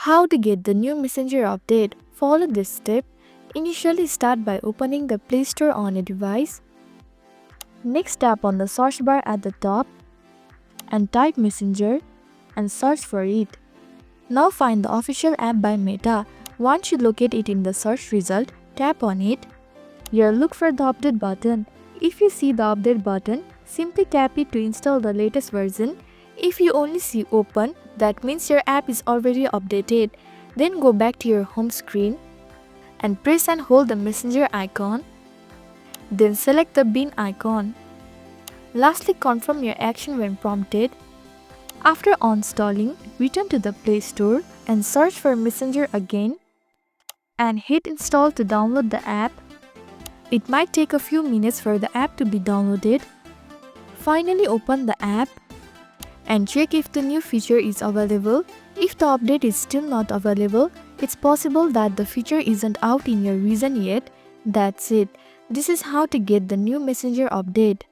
How to get the new Messenger update? Follow this step. Initially start by opening the Play Store on a device. Next tap on the search bar at the top and type Messenger and search for it. Now find the official app by Meta. Once you locate it in the search result, tap on it. Here look for the update button. If you see the update button, simply tap it to install the latest version. If you only see open, that means your app is already updated. Then go back to your home screen and press and hold the Messenger icon. Then select the bin icon. Lastly, confirm your action when prompted. After uninstalling, return to the Play Store and search for Messenger again and hit install to download the app. It might take a few minutes for the app to be downloaded. Finally, open the app and check if the new feature is available. If the update is still not available, it's possible that the feature isn't out in your region yet. That's it. This is how to get the new Messenger update.